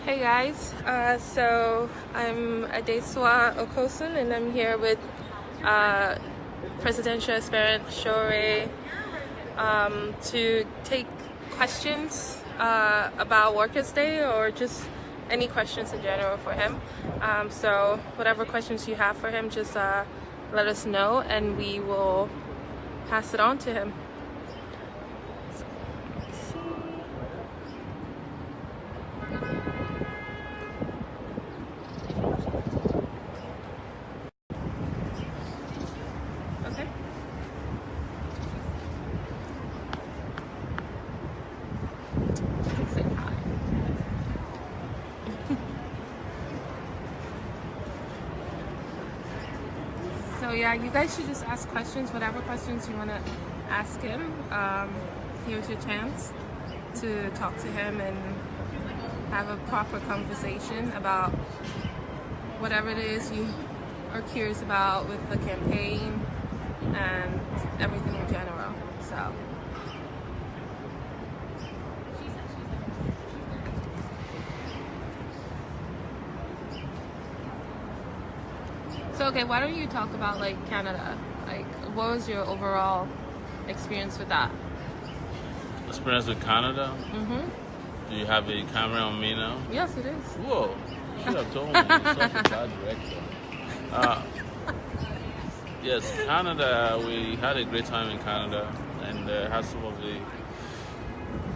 Hey guys, so I'm Adeswa Okosun and I'm here with Presidential Aspirant Shore to take questions about Workers' Day or just any questions in general for him. So whatever questions you have for him, just let us know and we will pass it on to him. Okay. Say hi. So yeah, you guys should just ask questions, whatever questions you want to ask him. Here's your chance to talk to him and have a proper conversation about whatever it is you are curious about with the campaign and everything in general. So okay, why don't you talk about like Canada? Like, what was your overall experience with that? Experience with Canada? Mm-hmm. Do you have a camera on me now? Yes, it is. Whoa, you should have told me. You're such a bad director. Yes, Canada, we had a great time in Canada and had some of the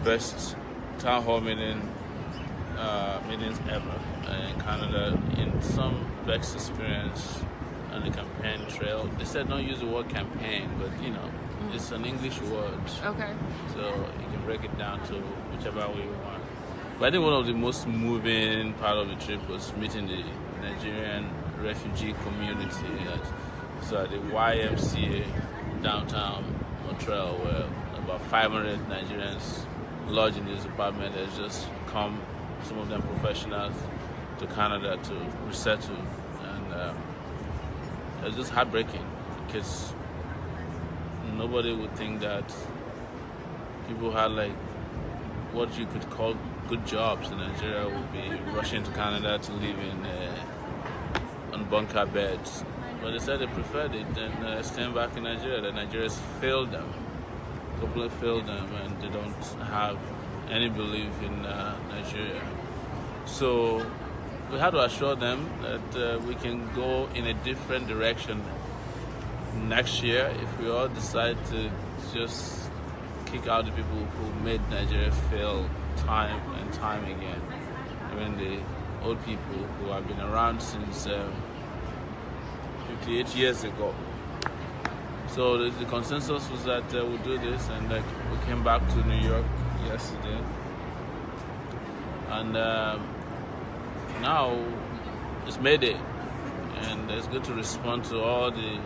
best town hall meetings ever in Canada. In some best experience on the campaign trail. They said don't use the word campaign, but it's an English word. Okay. So you can break it down to whichever way you want. But I think one of the most moving part of the trip was meeting the Nigerian refugee community. So at the YMCA downtown Montreal, where about 500 Nigerians lodged in this apartment has just come, some of them professionals, to Canada to resettle. And it was just heartbreaking because nobody would think that people had like what you could call good jobs in Nigeria would be rushing to Canada to live on bunker beds. But they said they preferred it than staying back in Nigeria. That Nigerians failed them, completely failed them, and they don't have any belief in Nigeria. So we had to assure them that we can go in a different direction next year if we all decide to just kick out the people who made Nigeria fail time and time again. I mean the old people who have been around since 58 years ago. So the consensus was that we'll do this, and we came back to New York yesterday. And now it's May Day, and it's good to respond to all the...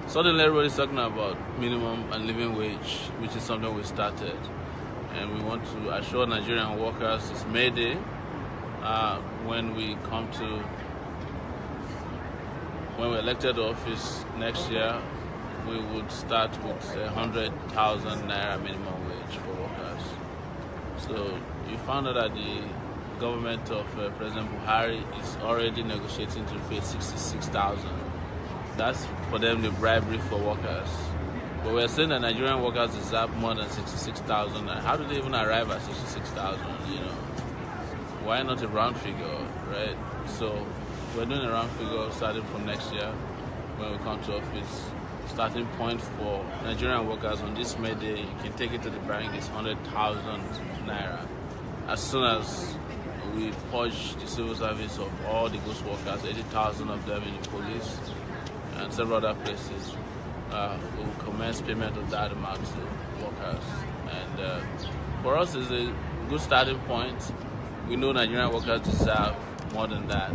Suddenly everybody's talking about minimum and living wage, which is something we started. And we want to assure Nigerian workers it's May Day when we elected office next year, we would start with 100,000 naira minimum wage for workers. So you found out that the government of President Buhari is already negotiating to pay 66,000. That's for them the bribery for workers. But we're saying that Nigerian workers deserve more than 66,000. How do they even arrive at 66,000? Why not a round figure, right? So we're doing a round figure starting from next year when we come to office. Starting point for Nigerian workers on this May Day, you can take it to the bank, it's 100,000 naira. As soon as we purge the civil service of all the ghost workers, 80,000 of them in the police and several other places, we will commence payment of that amount to workers. And for us, it's a good starting point. We know Nigerian workers deserve more than that.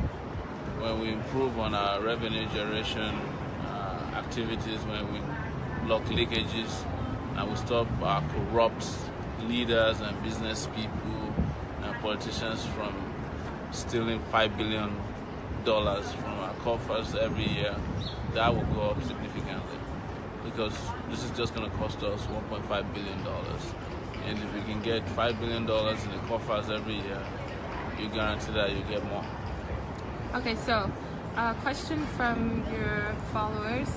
When we improve on our revenue generation activities, when we block leakages and we stop our corrupt leaders and business people and politicians from stealing $5 billion from our coffers every year, that will go up significantly, because this is just going to cost us $1.5 billion. And if we can get $5 billion in the coffers every year, you guarantee that you get more. Okay, so a question from your followers.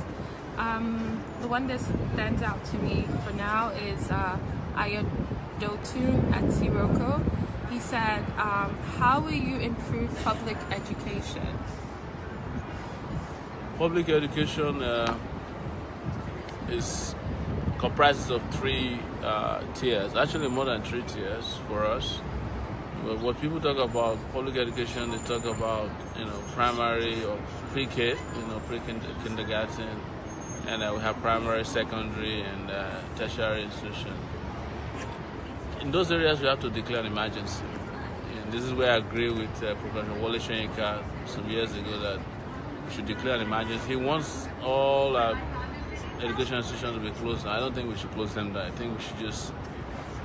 The one that stands out to me for now is Ayodotun at Siroko. He said, how will you improve public education? Public education comprises of three tiers, actually more than 3 tiers for us. But what people talk about public education, they talk about primary or pre-K, pre-kindergarten, and we have primary, secondary, and tertiary institution. In those areas, we have to declare an emergency. And this is where I agree with Professor Wole Soyinka some years ago that we should declare an emergency. He wants all our education institutions to be closed. I don't think we should close them down. I think we should just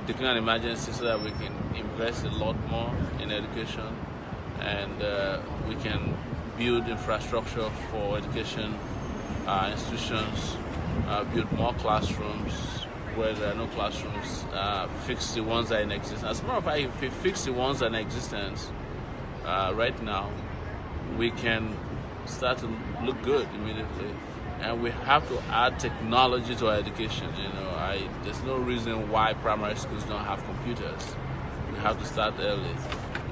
declare an emergency so that we can invest a lot more in education and we can build infrastructure for education institutions, build more classrooms where there are no classrooms, fix the ones that are in existence. As a matter of fact, if we fix the ones that are in existence right now, we can start to look good immediately. And we have to add technology to our education. There's no reason why primary schools don't have computers. We have to start early.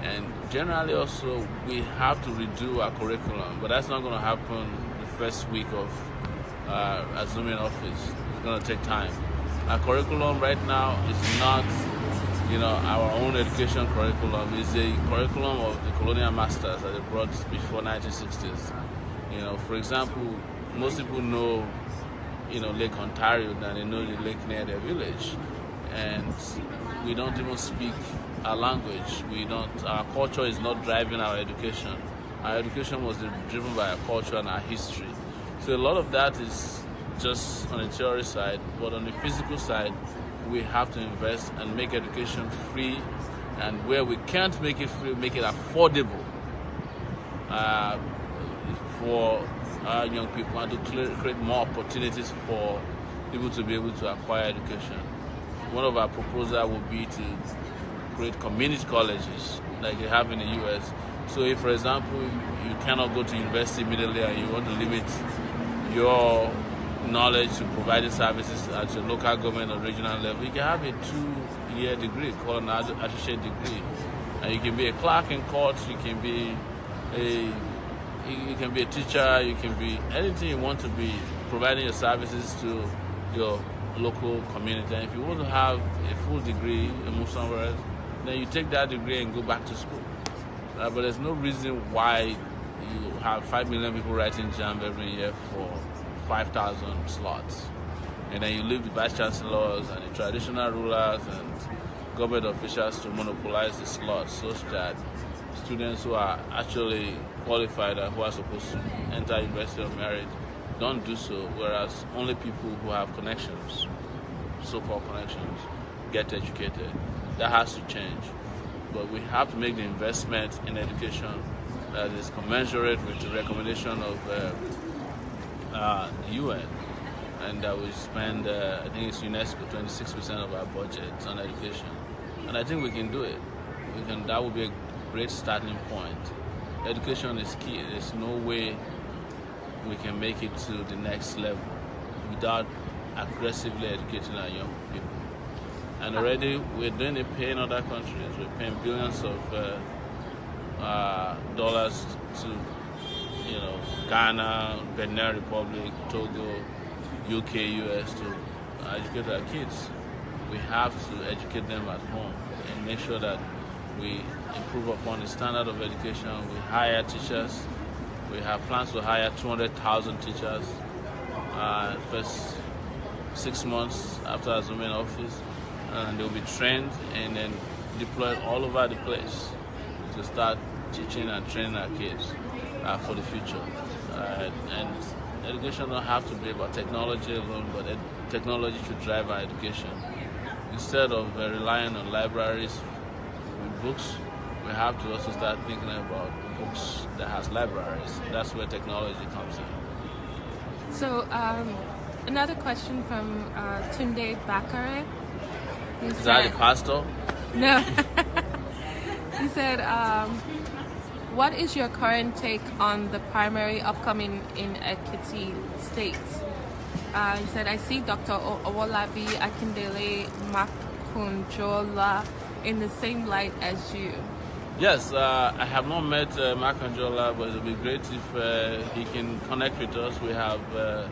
And generally also, we have to redo our curriculum, but that's not going to happen the first week of assuming office. It's going to take time. Our curriculum right now is not, our own education curriculum. It's a curriculum of the colonial masters that they brought before 1960s. For example, most people know, Lake Ontario than they know the lake near their village, and we don't even speak our language. Our culture is not driving our education. Our education was driven by our culture and our history. So a lot of that is just on the theory side, but on the physical side, we have to invest and make education free, and where we can't make it free, make it affordable for young people, and to create more opportunities for people to be able to acquire education. One of our proposals would be to create community colleges like they have in the US. So if, for example, you cannot go to university immediately and you want to limit your knowledge to providing services at your local government or regional level, you can have a 2-year degree called an associate degree. And you can be a clerk in court, you can be a teacher, you can be anything you want to be, providing your services to your local community. And if you want to have a full degree and move somewhere else, then you take that degree and go back to school. But there's no reason why you have 5 million people writing JAMB every year for 5,000 slots. And then you leave the vice chancellors and the traditional rulers and government officials to monopolize the slots such that students who are actually qualified and who are supposed to enter University of Merit don't do so, whereas only people who have connections, so-called connections, get educated. That has to change. But we have to make the investment in education that is commensurate with the recommendation of the UN, and that we spend, I think it's UNESCO, 26% of our budget on education. And I think we can do it. That would be a great starting point. Education is key. There's no way we can make it to the next level without aggressively educating our young people. And already we're doing it, paying other countries. We're paying billions of dollars to, Ghana, Benin Republic, Togo, UK, US to educate our kids. We have to educate them at home and make sure that we improve upon the standard of education. We hire teachers. We have plans to hire 200,000 teachers first 6 months after assuming office, and they'll be trained and then deployed all over the place to start teaching and training our kids for the future. And education don't have to be about technology alone, but technology should drive our education. Instead of relying on libraries with books, we have to also start thinking about books that has libraries. That's where technology comes in. So another question from Tunde Bakare. Is that the pastor? No. He said, what is your current take on the primary upcoming in Ekiti State? He said, I see Dr. Owolabi Akindele Makanjola in the same light as you. Yes, I have not met Makanjola, but it would be great if he can connect with us. We have a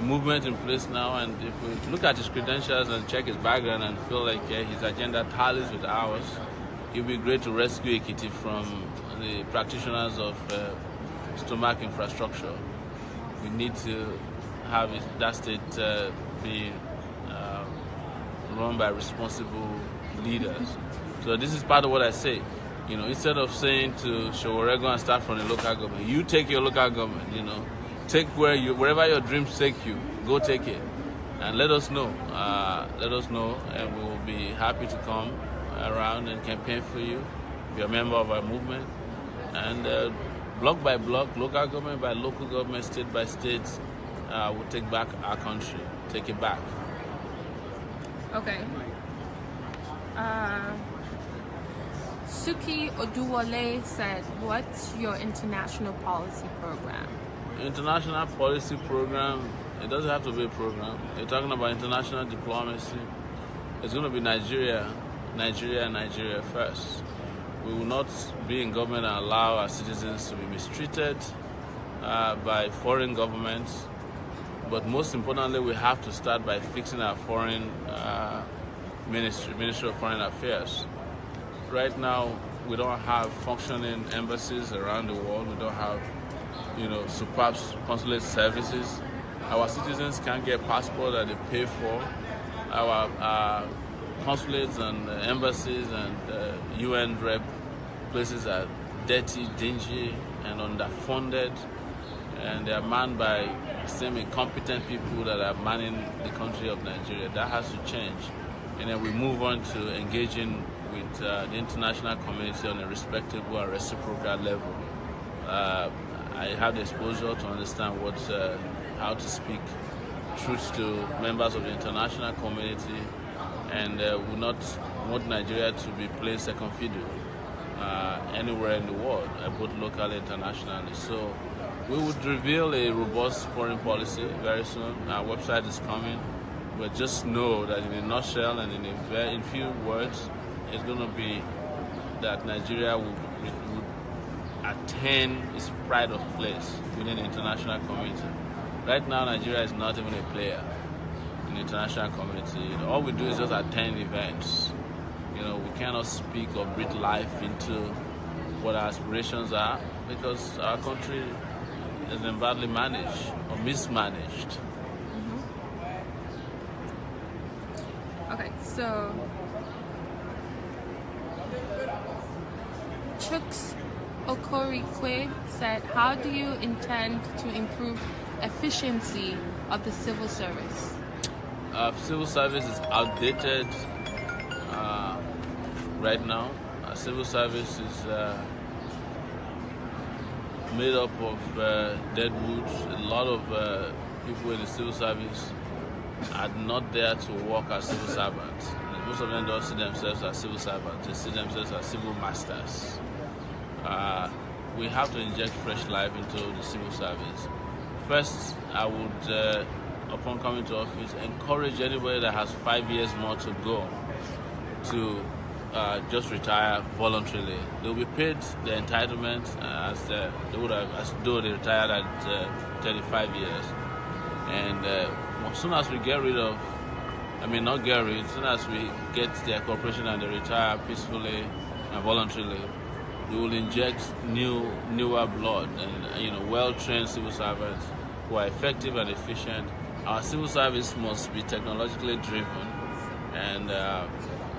movement in place now, and if we look at his credentials and check his background and feel like his agenda tallies with ours, it would be great to rescue Ekiti from the practitioners of stomach infrastructure. We need to have that state be run by responsible leaders. So this is part of what I say. You know, instead of saying to Showorego and start from the local government, you take your local government. You know, take wherever your dreams take you, go take it, and let us know. Let us know, and we will be happy to come around and campaign for you. If you're a member of our movement, and block by block, local government by local government, state by state, we'll take back our country. Take it back. Okay. Suki Oduwole said, what's your international policy program? International policy program, it doesn't have to be a program. You're talking about international diplomacy. It's going to be Nigeria first. We will not be in government and allow our citizens to be mistreated by foreign governments. But most importantly, we have to start by fixing our foreign Ministry of Foreign Affairs. Right now, we don't have functioning embassies around the world. We don't have, superb consulate services. Our citizens can't get passports that they pay for. Our consulates and embassies and UN rep places are dirty, dingy, and underfunded, and they are manned by same incompetent people that are manning the country of Nigeria. That has to change, and then we move on to engaging with the international community on a respectable and reciprocal level. I have the exposure to understand how to speak truth to members of the international community, and we not want Nigeria to be playing second fiddle anywhere in the world, both locally and internationally. So we would reveal a robust foreign policy very soon. Our website is coming, but just know that in a nutshell and in few words, it's going to be that Nigeria would attain its pride of place within the international community. Right now, Nigeria is not even a player in the international community. All we do is just attend events. We cannot speak or breathe life into what our aspirations are because our country has been badly managed or mismanaged. Okay, so Chuks Okorikwe said, how do you intend to improve efficiency of the civil service? Civil service is outdated right now. Civil service is made up of dead woods. A lot of people in the civil service are not there to work as civil servants. Most of them don't see themselves as civil servants. They see themselves as civil masters. We have to inject fresh life into the civil service. First, I would, upon coming to office, encourage anybody that has 5 years more to go to just retire voluntarily. They'll be paid the entitlement as though they retired at 35 years. And as soon as we get rid of, as soon as we get their cooperation and they retire peacefully and voluntarily, we will inject newer blood and well-trained civil servants who are effective and efficient. Our civil service must be technologically driven, and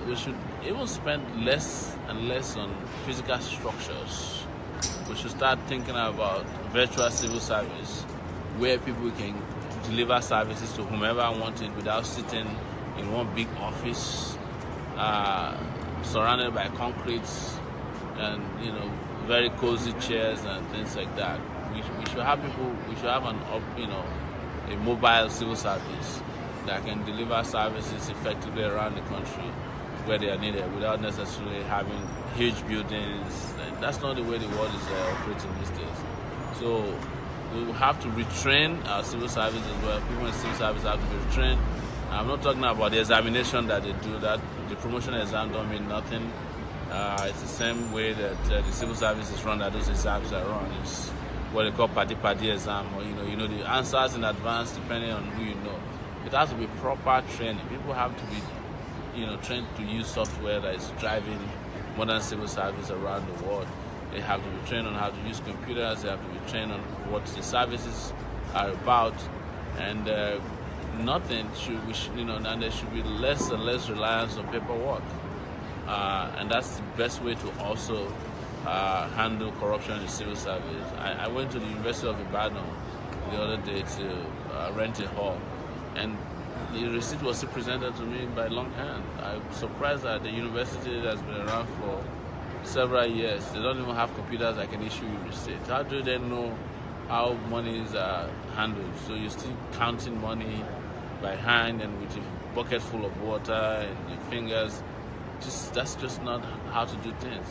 we should even spend less and less on physical structures. We should start thinking about virtual civil service, where people can deliver services to whomever wanted without sitting in one big office, surrounded by concrete and very cozy chairs and things like that. We should have people. We should have a mobile civil service that can deliver services effectively around the country where they are needed without necessarily having huge buildings. That's not the way the world is operating these days. So we will have to retrain our civil service as well. People in civil service have to be retrained. I'm not talking about the examination that they do. That the promotion exam don't mean nothing. It's the same way that the civil service is run, that those exams are run. It's what they call party exam, or you know the answers in advance depending on who you know. It has to be proper training. People have to be, trained to use software that is driving modern civil service around the world. They have to be trained on how to use computers. They have to be trained on what the services are about, and and there should be less and less reliance on paperwork. And that's the best way to also handle corruption in civil service. I went to the University of Ibadan the other day to rent a hall, and the receipt was still presented to me by longhand. I'm surprised that the university that has been around for several years, they don't even have computers that can issue you receipts. How do they know how monies are handled? So you're still counting money by hand and with a bucket full of water and your fingers. That's just not how to do things.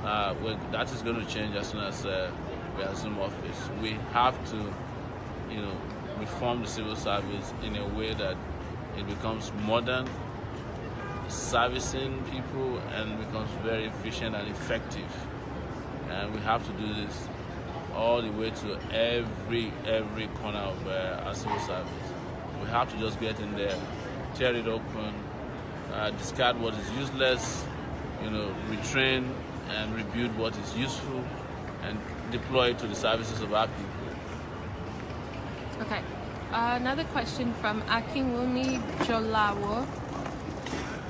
That is going to change as soon as we assume office. We have to, reform the civil service in a way that it becomes modern, servicing people, and becomes very efficient and effective. And we have to do this all the way to every corner of our civil service. We have to just get in there, tear it open, discard what is useless, retrain and rebuild what is useful, and deploy it to the services of our people. Okay. Another question from Akinwumi Jolawo.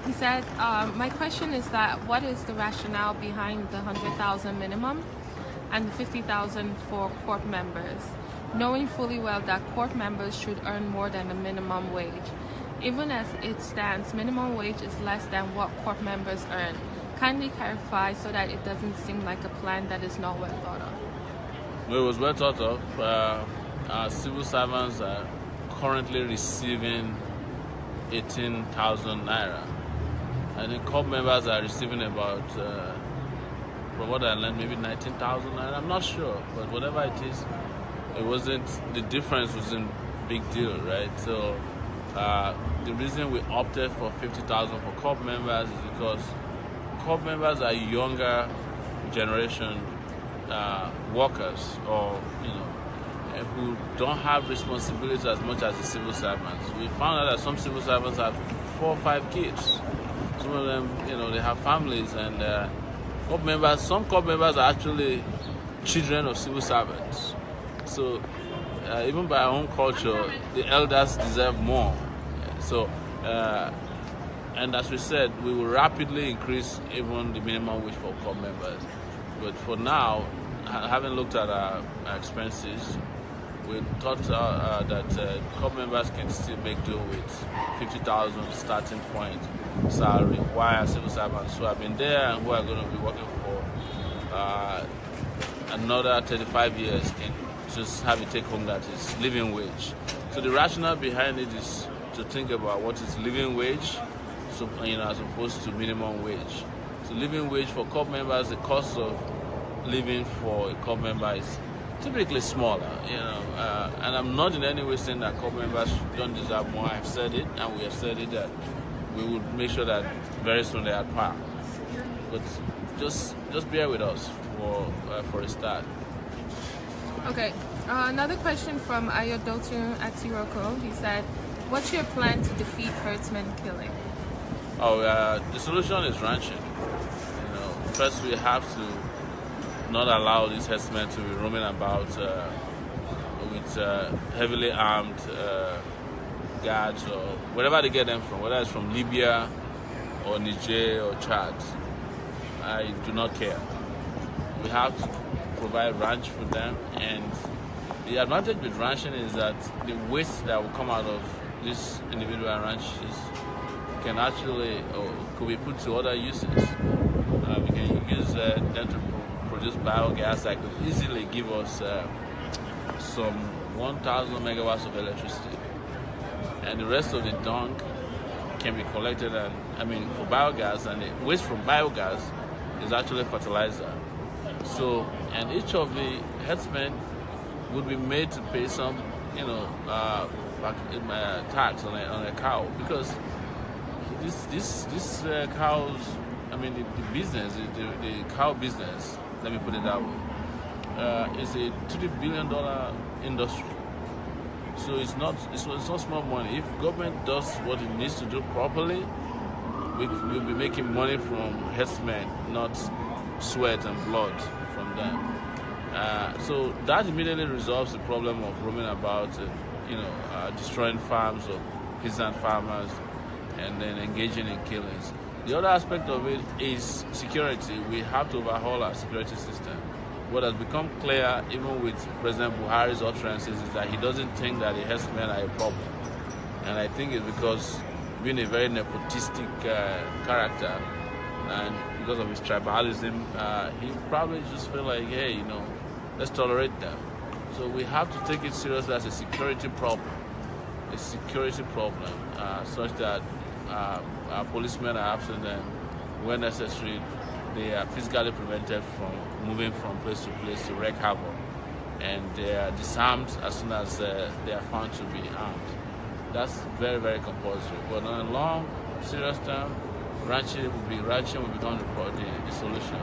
He said, my question is that what is the rationale behind the 100,000 minimum and the 50,000 for court members, knowing fully well that court members should earn more than the minimum wage? Even as it stands, minimum wage is less than what court members earn. Kindly clarify so that it doesn't seem like a plan that is not well thought of. Well, it was well thought of. Our civil servants are currently receiving 18,000 naira. I think court members are receiving about, from what I learned, maybe 19,000 naira. I'm not sure, but whatever it is, the difference wasn't big deal, right? So the reason we opted for 50,000 for court members is because court members are younger generation workers, or who don't have responsibilities as much as the civil servants. We found out that some civil servants have 4 or 5 kids. Some of them, they have families, and some court members are actually children of civil servants. So even by our own culture, the elders deserve more. So, and as we said, we will rapidly increase even the minimum wage for court members. But for now, having looked at our expenses, we thought that court members can still make do with 50,000 starting point salary, while civil servants who have been there and who are going to be working for another 35 years can just have a take-home that is living wage. So the rationale behind it is to think about what is living wage, so as opposed to minimum wage. So living wage for court members, the cost of living for a court member is typically smaller, and I'm not in any way saying that court members don't deserve more. I've said it, and we have said it, that we would make sure that very soon they are at par. But just bear with us for a start. Okay, another question from Ayodotun Atiroko. He said, what's your plan to defeat herdsmen killing? The solution is ranching. First we have to not allow these herdsmen to be roaming about with heavily armed guards, or wherever they get them from, whether it's from Libya or Niger or Chad. I do not care. We have to provide ranch for them, and the advantage with ranching is that the waste that will come out of these individual ranches can actually, or could be put to other uses. We can use them to produce biogas that could easily give us some 1,000 megawatts of electricity, and the rest of the dung can be collected for biogas, and the waste from biogas is actually fertilizer. So, and each of the herdsmen would be made to pay some, tax on a cow, because this cows, I mean the business, the cow business, let me put it that way, is a $3 billion industry. So it's not small money. If government does what it needs to do properly, we'll be making money from herdsmen, not sweat and blood from them. So that immediately resolves the problem of roaming about, destroying farms of peasant farmers and then engaging in killings. The other aspect of it is security. We have to overhaul our security system. What has become clear, even with President Buhari's utterances, is that he doesn't think that the herdsmen are a problem. And I think it's because being a very nepotistic character, and because of his tribalism, he probably just feel like, hey, let's tolerate them. So we have to take it seriously as a security problem, such that our policemen are after them when necessary. They are physically prevented from moving from place to place to wreak havoc, and they are disarmed as soon as they are found to be armed. That's very, very compulsory. But on a long, serious term, ranching will become the solution.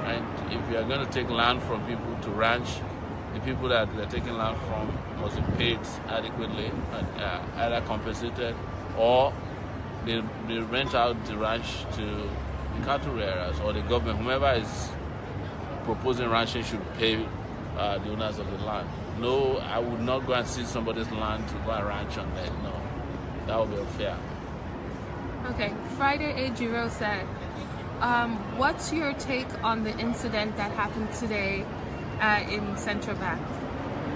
And if we are going to take land from people to ranch, the people that we are taking land from must be paid adequately, and either compensated, or they rent out the ranch to the cattle rearers or the government. Whomever is proposing ranching should pay the owners of the land. No, I would not go and seize somebody's land to go and ranch on that. No, that would be unfair. Okay, Friday Ejiro said, what's your take on the incident that happened today in Central Bank?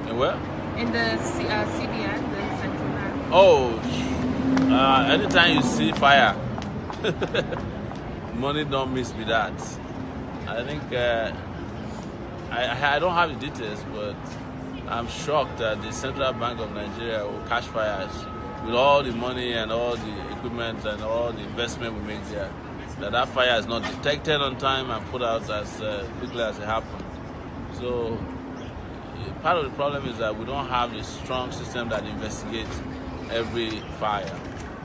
In where? In the CBN, the Central Bank. Oh, anytime you see fire, money don't miss with that. I think I don't have the details, but I'm shocked that the Central Bank of Nigeria will catch fires with all the money and all the equipment and all the investment we make there. That fire is not detected on time and put out as quickly as it happened. So part of the problem is that we don't have a strong system that investigates every fire.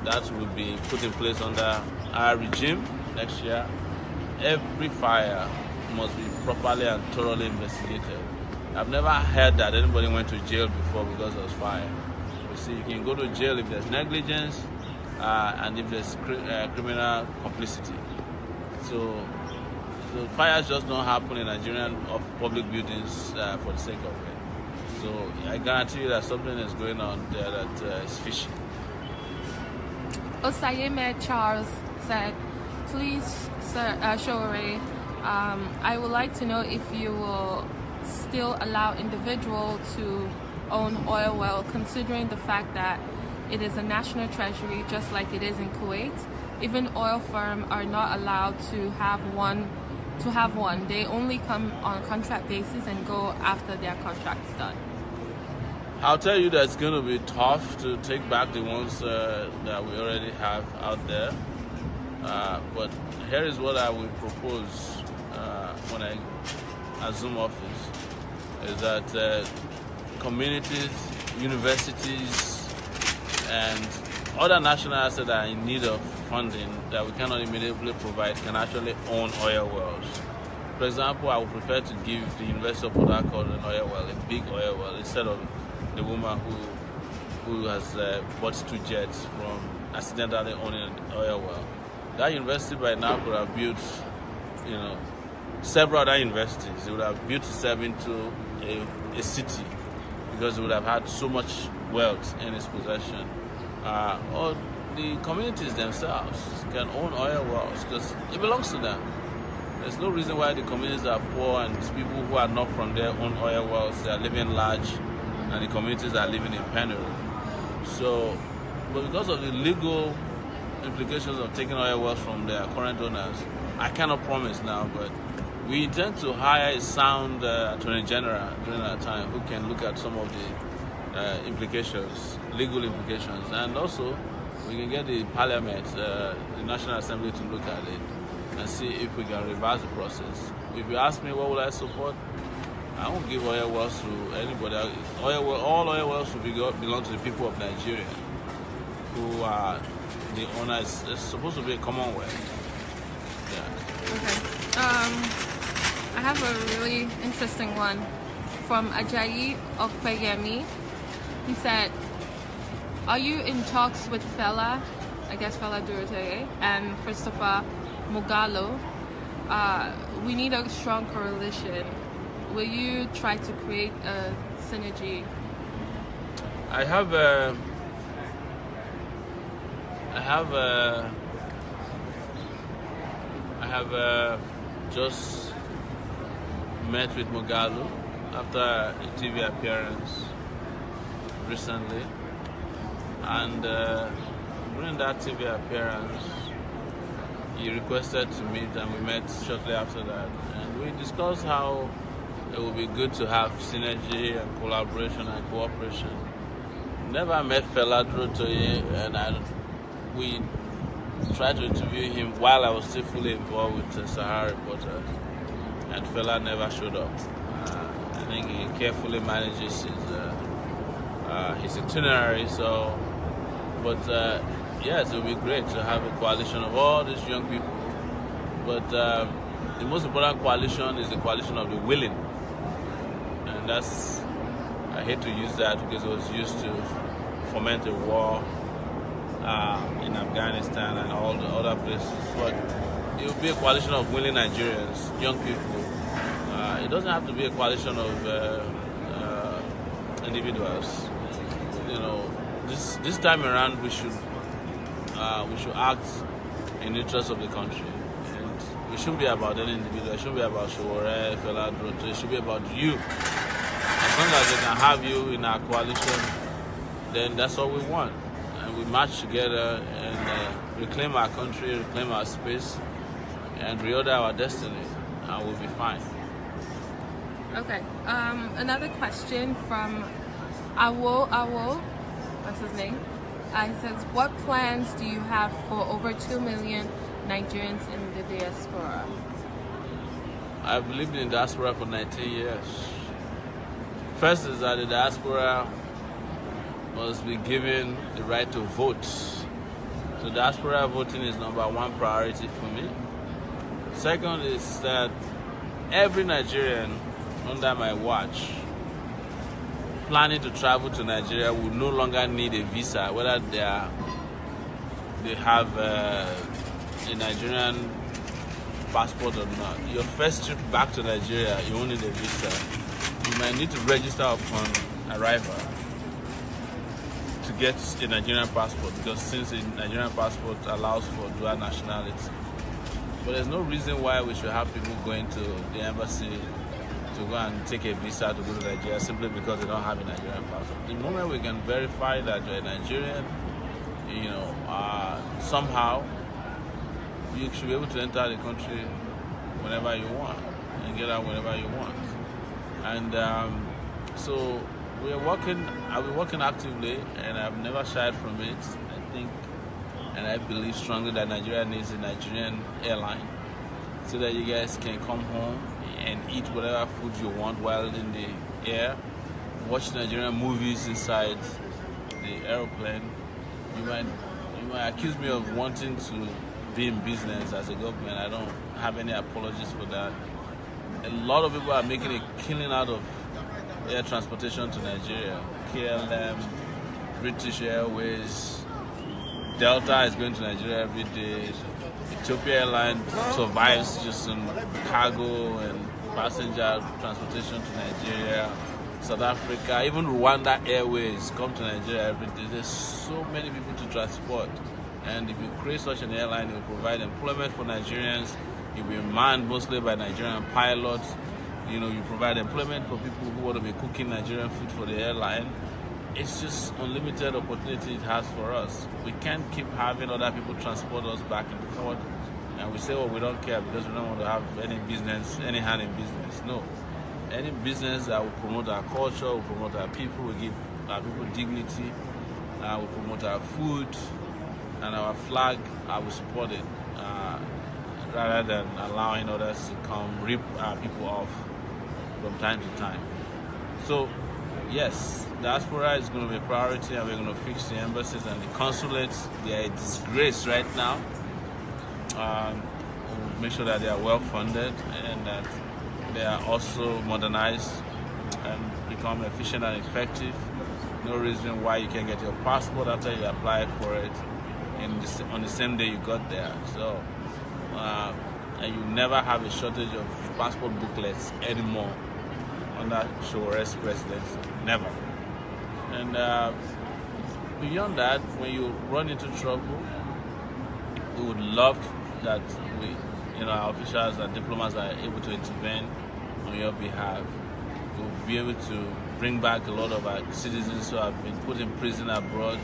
That will be put in place under our regime next year. Every fire must be properly and thoroughly investigated. I've never heard that anybody went to jail before because of fire. You see, you can go to jail if there's negligence and if there's criminal complicity. So fires just don't happen in Nigerian public buildings for the sake of it. So I guarantee you that something is going on there that is fishy. Osayeme Charles said, please, Sir Showore, I would like to know if you will still allow individuals to own oil well, considering the fact that it is a national treasury just like it is in Kuwait. Even oil firms are not allowed to have one. They only come on a contract basis and go after their contract's done. I'll tell you that it's going to be tough to take back the ones that we already have out there. But here is what I will propose when I assume office, is that communities, universities, and other national assets that are in need of funding that we cannot immediately provide can actually own oil wells. For example, I would prefer to give the University of Port Harcourt an oil well, a big oil well, instead of the woman who has bought 2 jets from accidentally owning an oil well. That university by now could have built, several other universities. It would have built itself into a city because it would have had so much wealth in its possession. Or the communities themselves can own oil wells because it belongs to them. There's no reason why the communities are poor and people who are not from there own oil wells. They are living large and the communities are living in penury. So, but because of the legal implications of taking oil wells from their current owners, I cannot promise now, but we intend to hire a sound Attorney General during that time who can look at some of the implications, legal implications, and also we can get the Parliament, the National Assembly, to look at it. and see if we can reverse the process. If you ask me what would I support, I won't give oil wells to anybody. All oil wells will belong to the people of Nigeria, who are the owners. It's supposed to be a commonwealth. Yeah. Okay. I have a really interesting one from Ajayi of Payemi. He said, "Are you in talks with Fela, I guess Fela Durute, and Christopher Mogalo? We need a strong coalition. Will you try to create a synergy?" I have just met with Mogalo after a TV appearance recently, and during that TV appearance, he requested to meet, and we met shortly after that, and we discussed how it would be good to have synergy and collaboration and cooperation. Never met Fela Durute, and we tried to interview him while I was still fully involved with the Sahara Reporters, and Fela never showed up. I think he carefully manages his itinerary. So, but yes, it would be great to have a coalition of all these young people. But the most important coalition is the coalition of the willing, and that's, I hate to use that because it was used to foment a war in Afghanistan and all the other places, but it will be a coalition of willing Nigerians, young people. It doesn't have to be a coalition of individuals. You know, this time around we should act in the interest of the country, and it shouldn't be about any individual. It shouldn't be about Showore, Fela Durute. It should be about you. As long as they can have you in our coalition, then that's all we want. And we march together and reclaim our country, reclaim our space, and reorder our destiny, and we'll be fine. Okay. Another question from Awo, that's his name. He says, "What plans do you have for over 2 million Nigerians in the diaspora?" I've lived in diaspora for 19 years. First is that the diaspora must be given the right to vote. So diaspora voting is number one priority for me. Second is that every Nigerian under my watch planning to travel to Nigeria will no longer need a visa, whether they have a Nigerian passport or not. Your first trip back to Nigeria, you won't need a visa. You might need to register upon arrival to get a Nigerian passport, because since a Nigerian passport allows for dual nationality. But there's no reason why we should have people going to the embassy to go and take a visa to go to Nigeria simply because they don't have a Nigerian passport. The moment we can verify that you're a Nigerian, somehow you should be able to enter the country whenever you want and get out whenever you want. And so we are working. I've been working actively, and I've never shied from it. I think, and I believe strongly that Nigeria needs a Nigerian airline, so that you guys can come home and eat whatever food you want while in the air, watch Nigerian movies inside the airplane. You might accuse me of wanting to be in business as a government. I don't have any apologies for that. A lot of people are making a killing out of air transportation to Nigeria. KLM, British Airways, Delta is going to Nigeria every day. Ethiopia Airlines survives just in cargo and passenger transportation to Nigeria. South Africa, even Rwanda Airways come to Nigeria every day. There's so many people to transport. And if you create such an airline, it will provide employment for Nigerians. It will be manned mostly by Nigerian pilots. You provide employment for people who want to be cooking Nigerian food for the airline. It's just unlimited opportunity it has for us. We can't keep having other people transport us back and forth, and we say, "Oh, we don't care because we don't want to have any hand in business." No, any business that will promote our culture, will promote our people, will give our people dignity, will promote our food and our flag, I will support it. rather than allowing others to come rip people off from time to time. So, yes, diaspora is going to be a priority, and we're going to fix the embassies and the consulates. They are a disgrace right now. We'll make sure that they are well funded and that they are also modernized and become efficient and effective. No reason why you can't get your passport after you apply for it on the same day you got there. So, and you never have a shortage of passport booklets anymore under Showore's presidency. Never. And beyond that, when you run into trouble, we would love that our officials and diplomats are able to intervene on your behalf. We'll be able to bring back a lot of our citizens who have been put in prison abroad.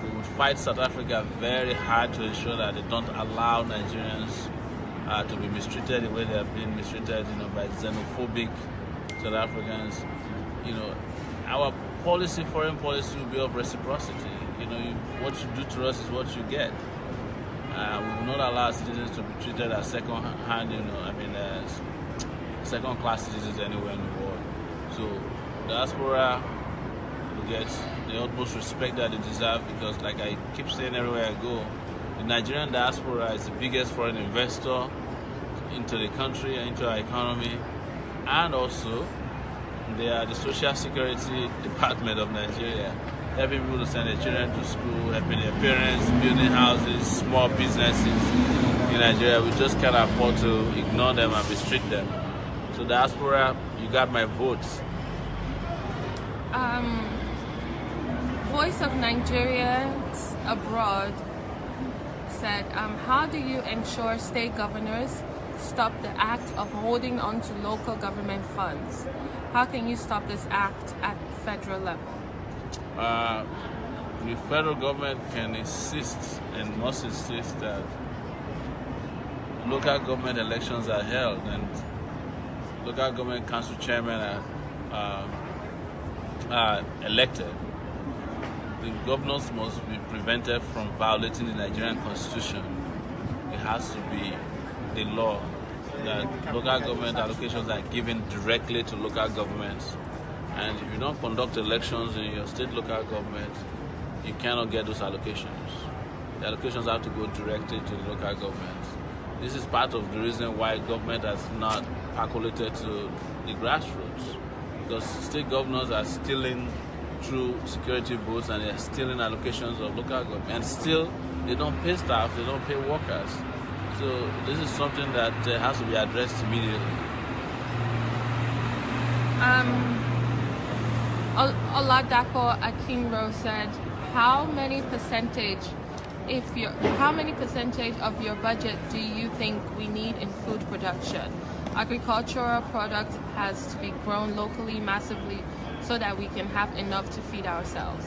We would fight South Africa very hard to ensure that they don't allow Nigerians to be mistreated the way they have been mistreated, by xenophobic South Africans. Our policy, foreign policy, will be of reciprocity. What you do to us is what you get. We will not allow citizens to be treated as second-class citizens anywhere in the world. So, diaspora will get the utmost respect that they deserve, because, like I keep saying everywhere I go, the Nigerian diaspora is the biggest foreign investor into the country and into our economy, and also they are the social security department of Nigeria, helping people to send their children to school, helping their parents, building houses, small businesses in Nigeria. We just can't afford to ignore them and mistreat them. So diaspora, you got my votes. Voice of Nigerians Abroad said, how do you ensure state governors stop the act of holding on to local government funds? How can you stop this act at federal level? The federal government can insist and must insist that local government elections are held and local government council chairmen are elected. The governors must be prevented from violating the Nigerian constitution. It has to be the law that local government allocations are given directly to local governments. And if you don't conduct elections in your state local government, you cannot get those allocations. The allocations have to go directly to the local government. This is part of the reason why government has not percolated to the grassroots, because state governors are stealing through security votes and they are stealing allocations of local government. And still, they don't pay staff, they don't pay workers. So this is something that has to be addressed immediately. Oladapo Akinro said, how many percentage of your budget do you think we need in food production? Agricultural product has to be grown locally massively so that we can have enough to feed ourselves.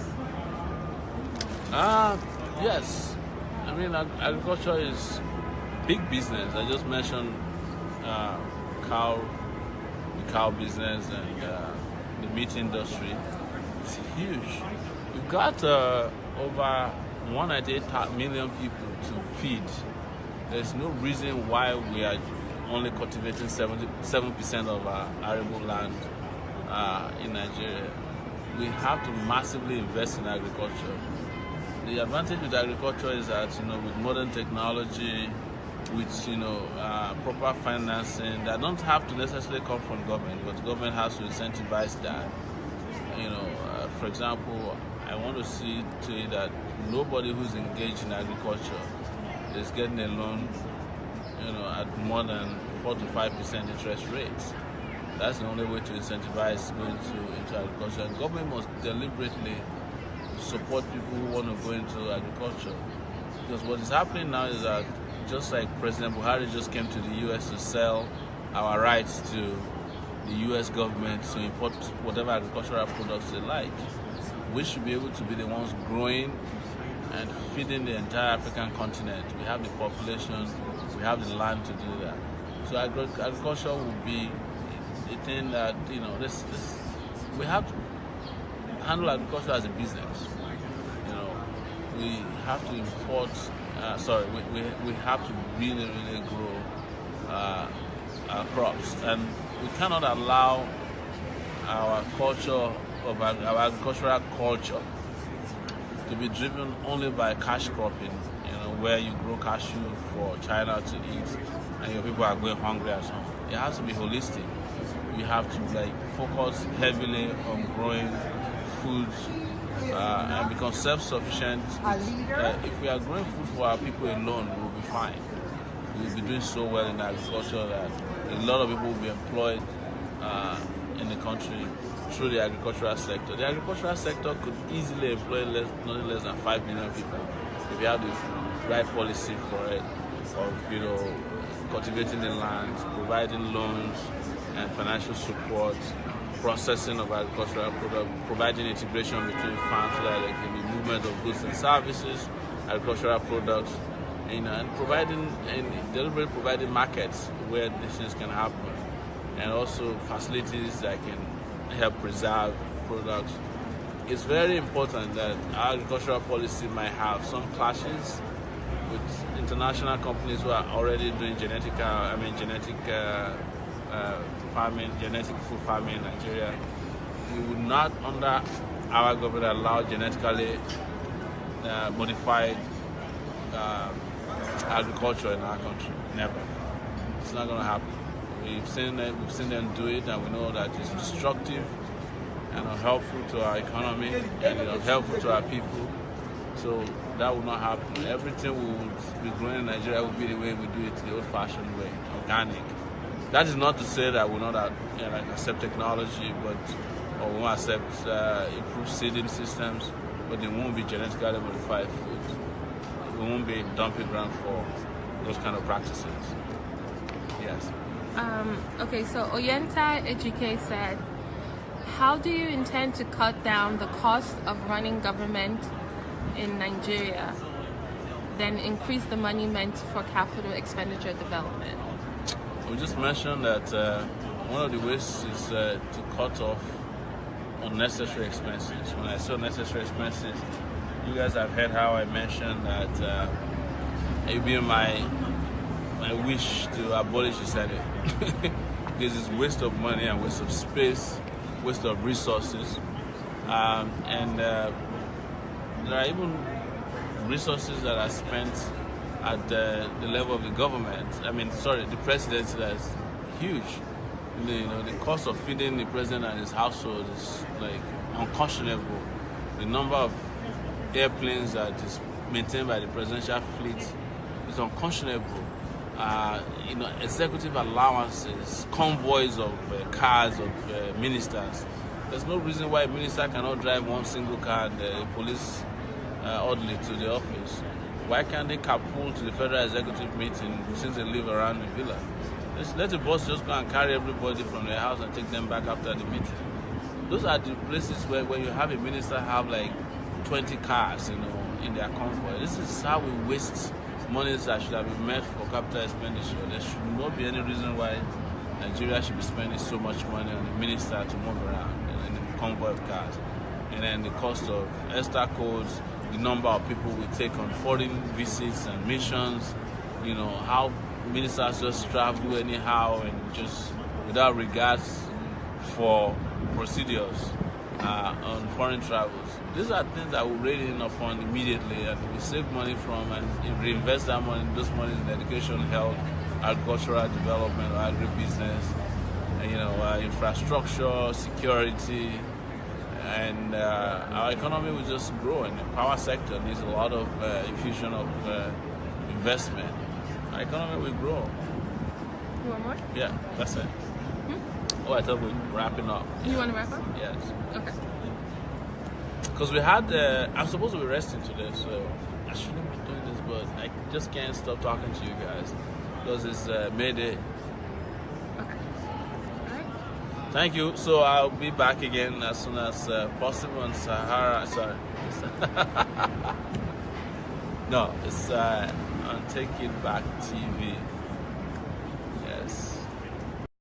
Yes. Agriculture is big business. I just mentioned the cow business and the meat industry. It's huge. We've got over 1.8 million people to feed. There's no reason why we are only cultivating 7% of our arable land in Nigeria. We have to massively invest in agriculture. The advantage with agriculture is that, with modern technology, with proper financing, that don't have to necessarily come from government, but government has to incentivize that. For example, I want to see to it that nobody who's engaged in agriculture is getting a loan, at more than 4 to 5% interest rates. That's the only way to incentivize going into agriculture. And government must deliberately support people who want to go into agriculture. Because what is happening now is that, just like President Buhari just came to the U.S. to sell our rights to the U.S. government to import whatever agricultural products they like, we should be able to be the ones growing and feeding the entire African continent. We have the population, we have the land to do that. So agriculture will be a thing that, we have to handle agriculture as a business. We have to import we have to really, really grow our crops, and we cannot allow our culture of our agricultural culture to be driven only by cash cropping. Where you grow cashew for China to eat, and your people are going hungry at home. It has to be holistic. We have to focus heavily on growing foods and become self-sufficient. If we are growing food for our people alone, we'll be fine. We'll be doing so well in agriculture that a lot of people will be employed in the country through the agricultural sector. The agricultural sector could easily employ nothing less than 5 million people if we have the right policy for it, of cultivating the land, providing loans and financial support, processing of agricultural products, providing integration between farms so that there can be movement of goods and services, agricultural products, and deliberately providing markets where these things can happen, and also facilities that can help preserve products. It's very important that our agricultural policy might have some clashes with international companies who are already doing genetic food farming in Nigeria. We would not, under our government, allow genetically modified agriculture in our country. Never. It's not going to happen. We've seen them do it, and we know that it's destructive and unhelpful to our economy and unhelpful to our people. So that will not happen. Everything we would be growing in Nigeria will be the way we do it, the old-fashioned way, organic. That is not to say that we're not accept technology, or won't accept improved seeding systems, but they won't be genetically modified food. We won't be dumping ground for those kind of practices. Yes. Okay, so Oyenta Ejike said, how do you intend to cut down the cost of running government in Nigeria, then increase the money meant for capital expenditure development? We just mentioned that one of the ways is to cut off unnecessary expenses. When I say unnecessary expenses, you guys have heard how I mentioned that it would be my wish to abolish the Senate because it's waste of money and waste of space, waste of resources, and there are even resources that are spent at the level of the government. The presidency, that's huge. The cost of feeding the president and his household is unconscionable. The number of airplanes that is maintained by the presidential fleet is unconscionable. Executive allowances, convoys of cars of ministers. There's no reason why a minister cannot drive one single car and the police orderly to the office. Why can't they carpool to the federal executive meeting since they live around the villa? Let the boss just go and carry everybody from their house and take them back after the meeting. Those are the places where you have a minister have 20 cars, in their convoy. This is how we waste money that should have been meant for capital expenditure. There should not be any reason why Nigeria should be spending so much money on the minister to move around in a convoy of cars. And then the cost of ESTA codes, the number of people we take on foreign visits and missions, how ministers just travel anyhow and just without regards for procedures on foreign travels. These are things that we rein in upon immediately, and we save money from and reinvest that money, those monies in education, health, agricultural development, or agribusiness, infrastructure, security, and our economy will just grow. And the power sector needs a lot of infusion of investment. Our economy will grow. You want more? Yeah, that's it. Oh, I thought we were wrapping up. You want to wrap up? Yes. Okay. Because we had, I'm supposed to be resting today, so I shouldn't be doing this, but I just can't stop talking to you guys because it's May Day. Okay. All right. Thank you. So I'll be back again as soon as possible on Sahara. Sorry. No, it's on Take It Back TV.